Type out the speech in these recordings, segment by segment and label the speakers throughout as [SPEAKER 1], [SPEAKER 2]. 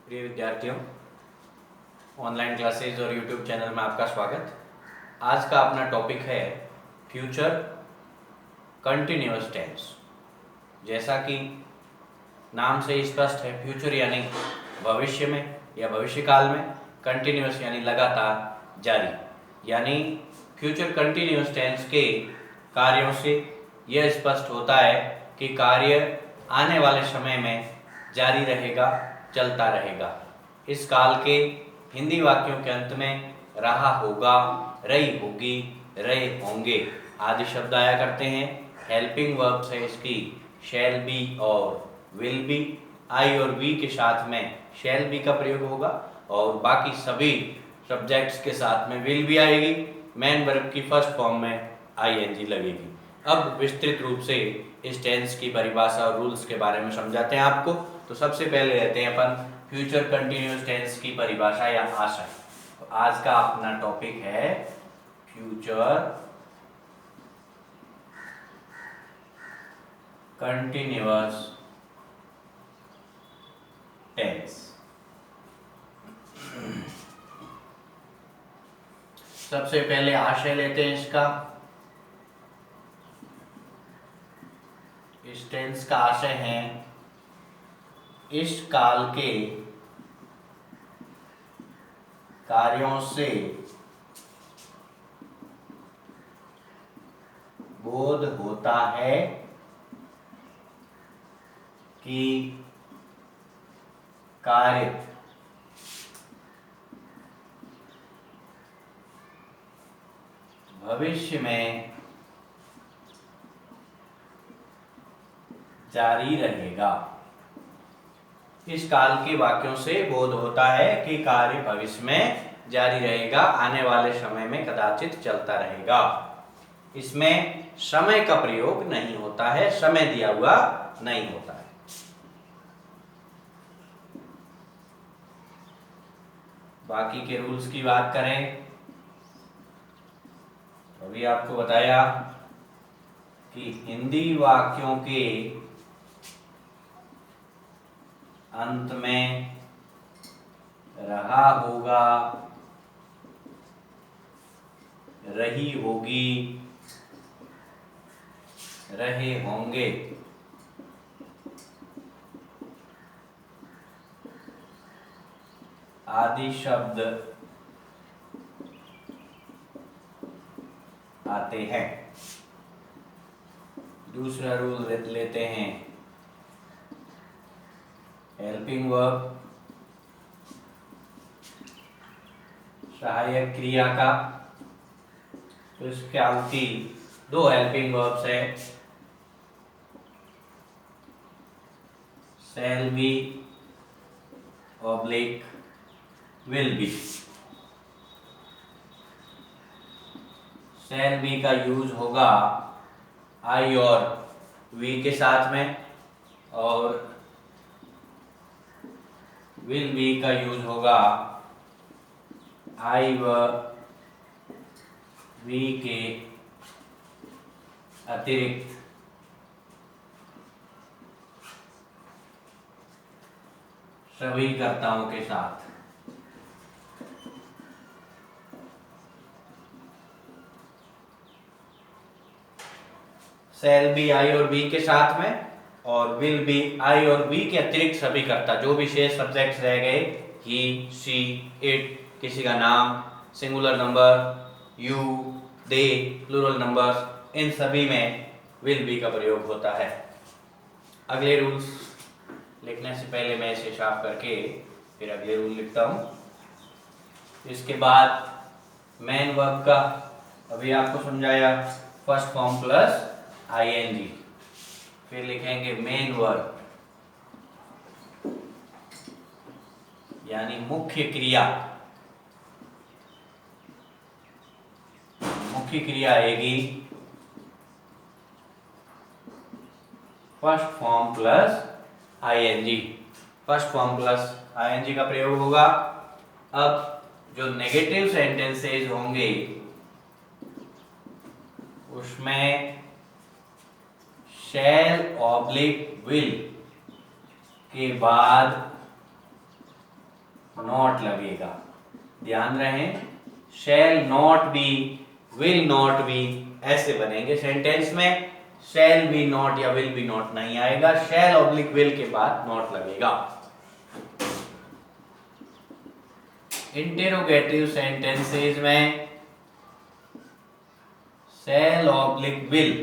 [SPEAKER 1] प्रिय विद्यार्थियों, online classes और यूट्यूब चैनल में आपका स्वागत। आज का अपना टॉपिक है फ्यूचर कंटिन्यूअस टेंस। जैसा कि नाम से स्पष्ट है, फ्यूचर यानी भविष्य में या भविष्यकाल में, कंटिन्यूअस यानी लगातार जारी। यानी फ्यूचर कंटिन्यूअस टेंस के कार्यों से यह स्पष्ट होता है कि कार्य आने वाले समय में जारी रहेगा, चलता रहेगा। इस काल के हिंदी वाक्यों के अंत में रहा होगा, रही होगी, रहे होंगे आदि शब्द आया करते हैं। हेल्पिंग वर्ब्स है इसकी शैल बी और विल बी। आई और वी के साथ में शैल बी का प्रयोग होगा और बाकी सभी सब्जेक्ट्स के साथ में विल भी आएगी। मेन वर्ब की फर्स्ट फॉर्म में आईएनजी लगेगी। अब विस्तृत रूप से इस टेंस की परिभाषा और रूल्स के बारे में समझाते हैं आपको। तो सबसे पहले लेते हैं अपन फ्यूचर कंटिन्यूअस टेंस की परिभाषा या आशय। तो आज का अपना टॉपिक है फ्यूचर कंटिन्यूअस टेंस। सबसे पहले आशय लेते हैं इसका। इस टेंस का आशय है इस काल के कार्यों से बोध होता है कि कार्य भविष्य में जारी रहेगा। इस काल के वाक्यों से बोध होता है कि कार्य भविष्य में जारी रहेगा, आने वाले समय में कदाचित चलता रहेगा। इसमें समय का प्रयोग नहीं होता है, समय दिया हुआ नहीं होता है। बाकी के रूल्स की बात करें, अभी आपको बताया कि हिंदी वाक्यों के अंत में रहा होगा, रही होगी, रहे होंगे आदि शब्द आते हैं। दूसरा रूल लेते हैं हेल्पिंग वर्ब, सहायक क्रिया का। तो इसके आउटी दो हेल्पिंग वर्ब्स है, shall be oblique will be. Shall be का यूज होगा आई और वी के साथ में, और विल बी का यूज होगा आई व वी के अतिरिक्त सभी कर्ताओं के साथ। शैल बी आई और बी के साथ में, और विल बी आई और बी के अतिरिक्त सभी कर्ता, जो भी शेष सब्जेक्ट्स रह गए, ही, शी, इट, किसी का नाम, singular number, you, they, plural numbers, इन सभी में विल बी का प्रयोग होता है। अगले रूल्स लिखने से पहले मैं इसे साफ करके फिर अगले रूल लिखता हूं। इसके बाद मेन वर्ब का अभी आपको समझाया, फर्स्ट फॉर्म प्लस आईएनजी। फिर लिखेंगे मेन वर्ब यानी मुख्य क्रिया। मुख्य क्रिया आएगी first form plus ING. First form plus ING का प्रयोग होगा। अब जो नेगेटिव सेंटेंसेस होंगे उसमें शैल ऑब्लिक विल के बाद नॉट लगेगा। ध्यान रहे, shall not be, will not B ऐसे बनेंगे सेंटेंस में। शैल बी नॉट या विल बी नॉट नहीं आएगा, शैल ऑब्लिक विल के बाद नॉट लगेगा। इंटेरोगेटिव सेंटेंसेस में शैल ऑब्लिक विल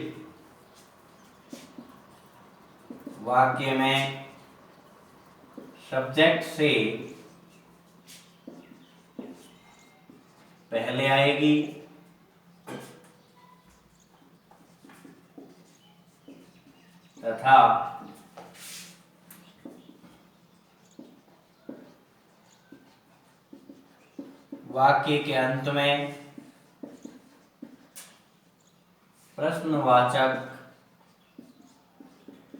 [SPEAKER 1] वाक्य में सब्जेक्ट से पहले आएगी तथा वाक्य के अंत में प्रश्नवाचक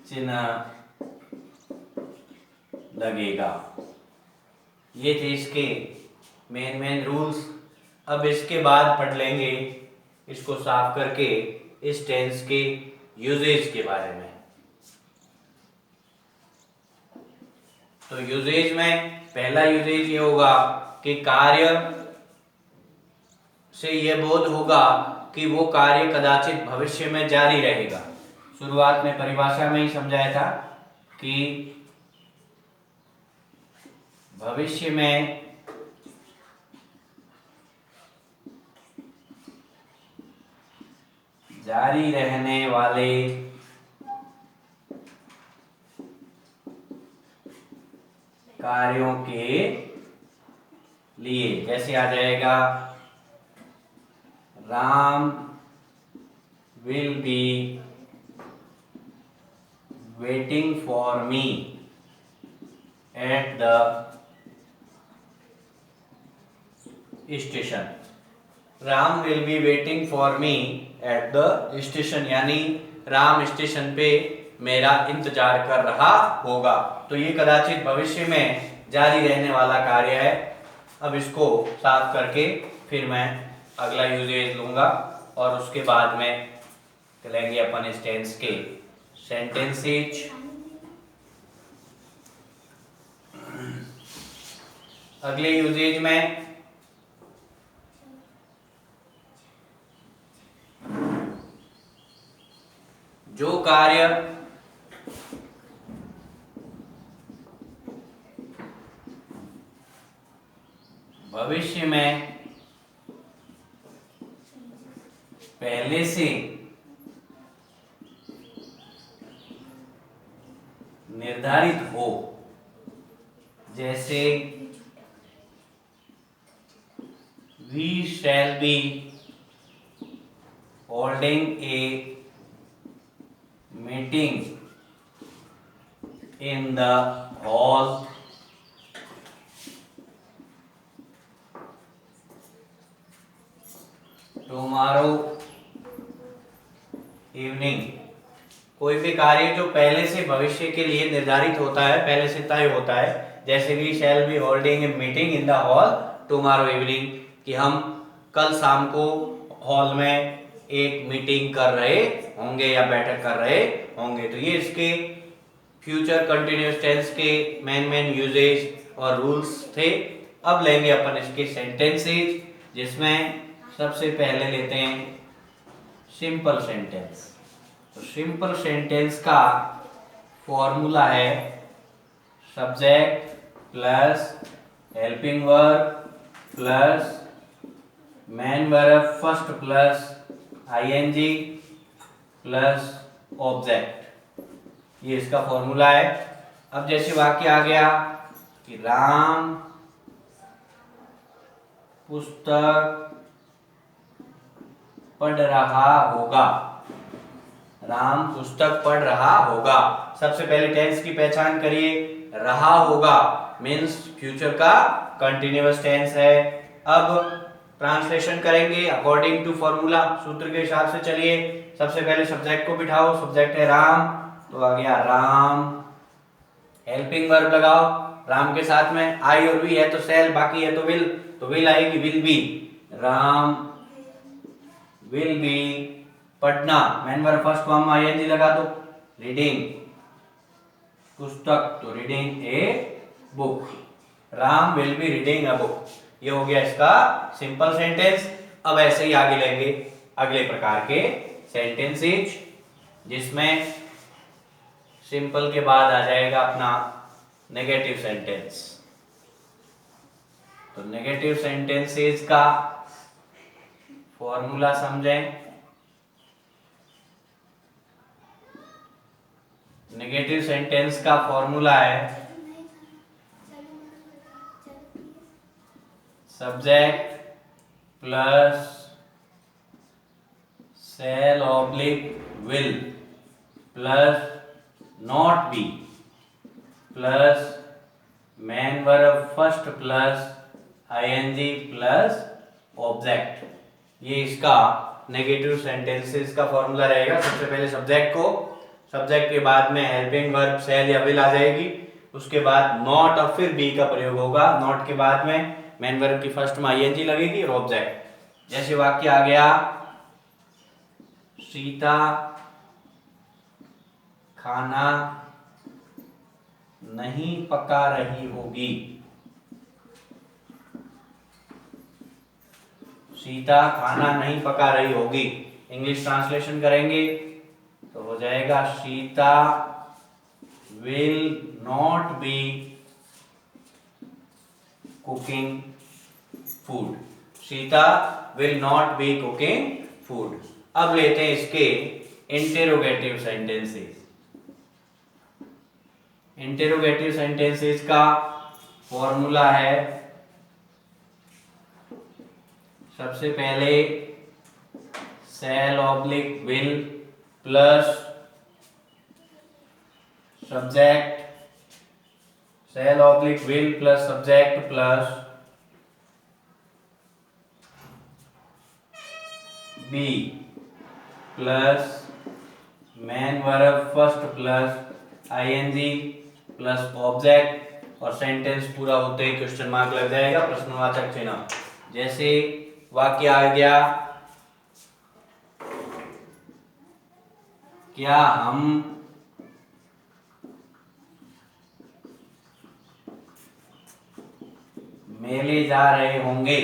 [SPEAKER 1] चिन्ह लगेगा। ये थे इसके मेन रूल्स। अब इसके बाद पढ़ लेंगे इसको साफ करके इस टेंस के यूजेज के बारे में। तो यूजेज में पहला यूजेज ये होगा कि कार्य से यह बोध होगा कि वो कार्य कदाचित भविष्य में जारी रहेगा। शुरुआत में परिभाषा में ही समझाया था कि भविष्य में जारी रहने वाले कार्यों के लिए जैसे आ जाएगा Ram will be waiting for me at the station. Ram will be waiting for me at the station, यानी राम स्टेशन पे मेरा इंतजार कर रहा होगा। तो ये कदाचित भविष्य में जारी रहने वाला कार्य है। अब इसको साफ करके फिर मैं अगला यूजेज लूंगा और उसके बाद में चलेंगे अपन इस टेंस के सेंटेंसेज। अगले यूजेज में जो कार्य भविष्य में पहले से निर्धारित हो, जैसे we shall be holding a meeting in the hall tomorrow evening। कोई भी कार्य जो पहले से भविष्य के लिए निर्धारित होता है, पहले से तय होता है, जैसे we shall be holding a meeting in the hall tomorrow evening, कि हम कल शाम को हॉल में एक मीटिंग कर रहे होंगे या बैठक कर रहे होंगे। तो ये इसके फ्यूचर कंटिन्यूअस टेंस के मेन यूजेज और रूल्स थे। अब लेंगे अपन इसके सेंटेंसेज, जिसमें सबसे पहले लेते हैं सिंपल सेंटेंस। तो सिंपल सेंटेंस का फॉर्मूला है subject plus helping verb plus main verb first plus ING plus object. ये इसका फॉर्मूला है। अब जैसे वाक्य आ गया कि राम पुस्तक पढ़ रहा होगा, राम पुस्तक पढ़ रहा होगा। सबसे पहले टेंस की पहचान करिए। रहा होगा मीन्स फ्यूचर का कंटिन्यूअस टेंस है। अब ट्रांसलेशन करेंगे अकॉर्डिंग टू फॉर्मूला, सूत्र के हिसाब से। चलिए सबसे पहले सब्जेक्ट को बिठाओ। सब्जेक्ट है राम, तो आ गया राम। हेल्पिंग वर्ब लगाओ, राम के साथ में आई और वी है तो सेल, बाकी है तो विल आएगी, will be. Ram will be पढ़ना, मेन वर्ब फर्स्ट फॉर्म में आईएनजी लगा दो। रीडिंग पुस्तक, तो reading a book. Ram will be reading a book. ये हो गया इसका सिंपल सेंटेंस। अब ऐसे ही आगे लेंगे अगले प्रकार के सेंटेंसेज, जिसमें सिंपल के बाद आ जाएगा अपना नेगेटिव सेंटेंस। तो नेगेटिव सेंटेंसेज का फॉर्मूला समझें। नेगेटिव सेंटेंस का फॉर्मूला है subject plus shall oblique will plus not be plus main verb first plus ING plus object. ये इसका नेगेटिव सेंटेंसेस का फॉर्मूला रहेगा। सबसे पहले सब्जेक्ट के बाद में हेल्पिंग वर्ब शैल या विल आ जाएगी। उसके बाद नॉट और फिर बी का प्रयोग होगा। नॉट के बाद में मेन वर्ब की फर्स्ट में आईएनजी लगेगी और ऑब्जेक्ट। जैसे वाक्य आ गया, सीता खाना नहीं पका रही होगी। सीता खाना नहीं पका रही होगी। इंग्लिश ट्रांसलेशन करेंगे तो हो जाएगा Sita will not be cooking food. Sita will not be cooking food. अब लेते हैं इसके इंटेरोगेटिव सेंटेंसेस। इंटेरोगेटिव सेंटेंसेस का फॉर्मूला है सबसे पहले shall oblique will plus subject, shall oblique will plus subject plus be plus main verb first plus ING plus object और sentence पूरा होते ही क्वेश्चन मार्क लग जाएगा, प्रश्नवाचक चिन्ह। जैसे वाक्य आ गया, क्या हम मेले जा रहे होंगे।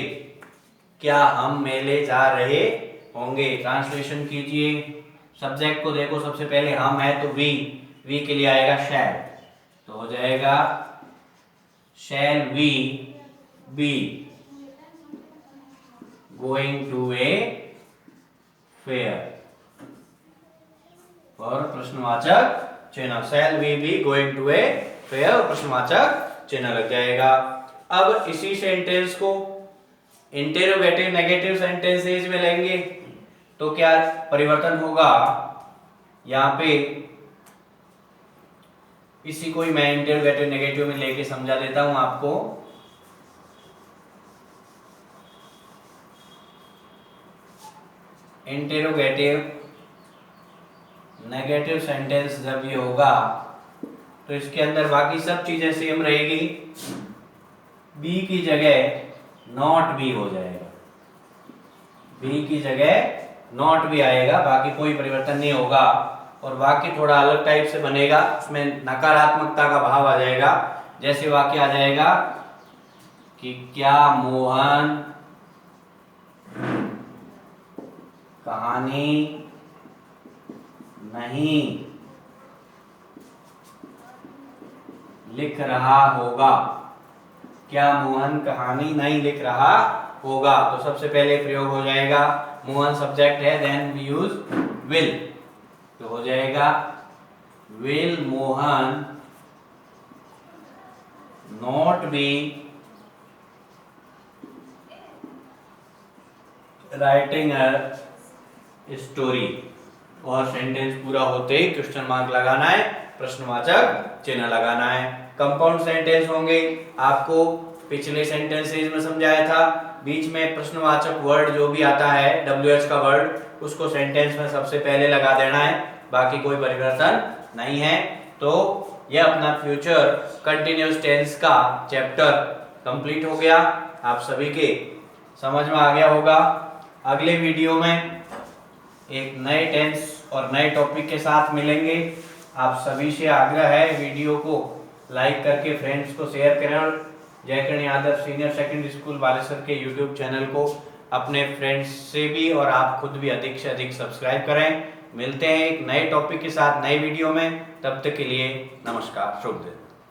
[SPEAKER 1] क्या हम मेले जा रहे होंगे। ट्रांसलेशन कीजिए। सब्जेक्ट को देखो, सबसे पहले हम है तो वी के लिए आएगा शैल, तो हो जाएगा shall we be going to a fair और प्रश्नवाचक चिन्ह। Shall we be going to a fair और प्रश्नवाचक चिन्ह लग जाएगा। अब इसी सेंटेंस को इंटेरोगेटिव नेगेटिव सेंटेंसेस में लेंगे तो क्या परिवर्तन होगा। यहाँ पे इसी को ही मैं इंटेरोगेटिव नेगेटिव में लेके समझा देता हूं आपको। इंटेरोगेटिव नेगेटिव सेंटेंस जब ये होगा तो इसके अंदर बाकी सब चीजें सेम रहेगी। बी की जगह नॉट बी हो जाएगा, बी की जगह नॉट बी आएगा, बाकी कोई परिवर्तन नहीं होगा और वाक्य थोड़ा अलग टाइप से बनेगा, उसमें नकारात्मकता का भाव आ जाएगा। जैसे वाक्य आ जाएगा कि क्या मोहन कहानी नहीं लिख रहा होगा। क्या मोहन कहानी नहीं लिख रहा होगा, तो सबसे पहले प्रयोग हो जाएगा, मोहन सब्जेक्ट है, देन वी यूज विल, तो हो जाएगा will Mohan not be writing a story और सेंटेंस पूरा होते ही क्वेश्चन मार्क लगाना है, प्रश्नवाचक चिन्ह लगाना है। कंपाउंड सेंटेंस होंगे, आपको पिछले सेंटेंसेस में समझाया था, बीच में प्रश्नवाचक वर्ड जो भी आता है WH का वर्ड उसको सेंटेंस में सबसे पहले लगा देना है, बाकी कोई परिवर्तन नहीं है। तो यह अपना फ्यूचर कंटिन्यूअस टेंस का चैप्टर कंप्लीट हो गया, आप सभी के समझ में आ गया होगा। अगले वीडियो में एक नए टेंस और नए टॉपिक के साथ मिलेंगे। आप सभी से आग्रह है वीडियो को लाइक करके फ्रेंड्स को शेयर करें और जयकर्णी आदर्श सीनियर सेकेंडरी स्कूल बालेश्वर के यूट्यूब चैनल को अपने फ्रेंड्स से भी और आप खुद भी अधिक से अधिक सब्सक्राइब करें। मिलते हैं एक नए टॉपिक के साथ नए वीडियो में, तब तक के लिए नमस्कार, शुभ दिन।